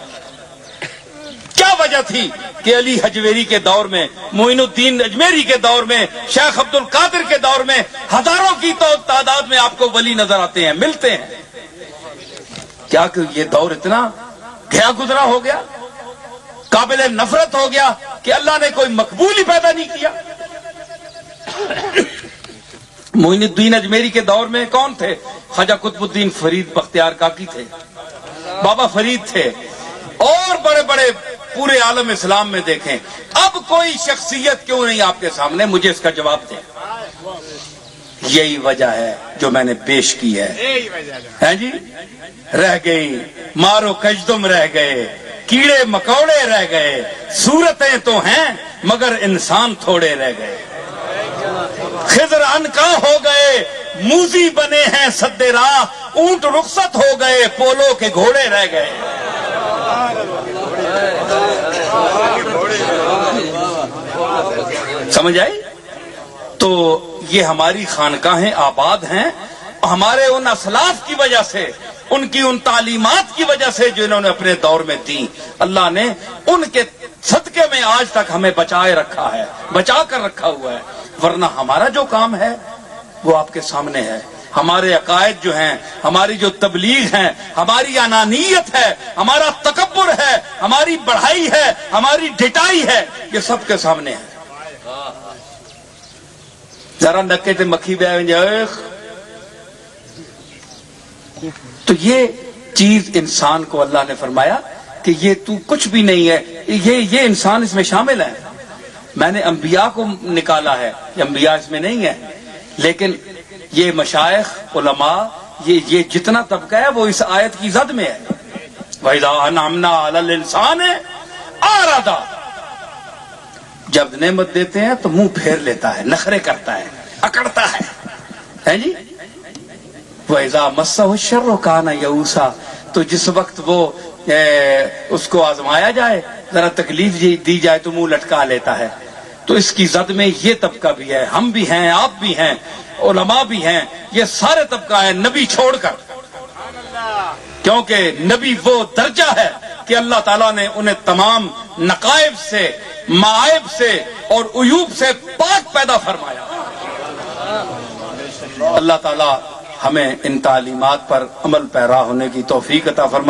کیا وجہ تھی کہ علی حجویری کے دور میں، معین الدین اجمیری کے دور میں، شیخ عبد القادر کے دور میں ہزاروں کی تعداد میں آپ کو ولی نظر آتے ہیں، ملتے ہیں؟ کیا کہ یہ دور اتنا گیا گزرا ہو گیا، قابل نفرت ہو گیا کہ اللہ نے کوئی مقبول ہی پیدا نہیں کیا۔ معین الدین اجمیری کے دور میں کون تھے؟ خواجہ قطب الدین فرید بختیار کاکی تھے، بابا فرید تھے، اور بڑے بڑے پورے عالم اسلام میں دیکھیں۔ اب کوئی شخصیت کیوں نہیں آپ کے سامنے؟ مجھے اس کا جواب دیں۔ یہی وجہ ہے جو میں نے پیش کی ہے جی، رہ گئی مارو کجدم، رہ گئے کیڑے مکوڑے، رہ گئے صورتیں تو ہیں مگر انسان تھوڑے رہ گئے۔ خضر عنقا ہو گئے موزی بنے ہیں سد راہ، اونٹ رخصت ہو گئے پولو کے گھوڑے رہ گئے۔ سمجھ آئی؟ تو یہ ہماری خانقاہیں آباد ہیں ہمارے ان اسلاف کی وجہ سے، ان کی ان تعلیمات کی وجہ سے جو انہوں نے اپنے دور میں دی۔ اللہ نے ان کے صدقے میں آج تک ہمیں بچائے رکھا ہے، بچا کر رکھا ہوا ہے، ورنہ ہمارا جو کام ہے وہ آپ کے سامنے ہے۔ ہمارے عقائد جو ہیں، ہماری جو تبلیغ ہے، ہماری انانیت ہے، ہمارا تکبر ہے، ہماری بڑھائی ہے، ہماری ڈٹائی ہے، یہ سب کے سامنے ہے۔ ذرا نکے تے مکھی بہ جائے تو یہ چیز انسان کو اللہ نے فرمایا کہ یہ تو کچھ بھی نہیں ہے، یہ انسان اس میں شامل ہے۔ میں نے انبیاء کو نکالا ہے، یہ انبیاء اس میں نہیں ہے، لیکن یہ مشائخ علماء یہ جتنا طبقہ ہے وہ اس آیت کی زد میں ہے۔ وَإِذَا أَنْعَمْنَا عَلَى الْإِنسَانِ أَعْرَضَ، جب نعمت دیتے ہیں تو منہ پھیر لیتا ہے، نخرے کرتا ہے، اکڑتا ہے جی۔ وَإِذَا مَسَّهُ الشَّرُّ كَانَ يَئُوسًا، تو جس وقت وہ اس کو آزمایا جائے، ذرا تکلیف دی جائے تو منہ لٹکا لیتا ہے۔ تو اس کی زد میں یہ طبقہ بھی ہے، ہم بھی ہیں، آپ بھی ہیں، علماء بھی ہیں، یہ سارے طبقہ ہیں نبی چھوڑ کر، کیونکہ نبی وہ درجہ ہے کہ اللہ تعالیٰ نے انہیں تمام نقائب سے، معائب سے اور عیوب سے پاک پیدا فرمایا۔ اللہ تعالیٰ ہمیں ان تعلیمات پر عمل پیرا ہونے کی توفیق عطا فرمائے۔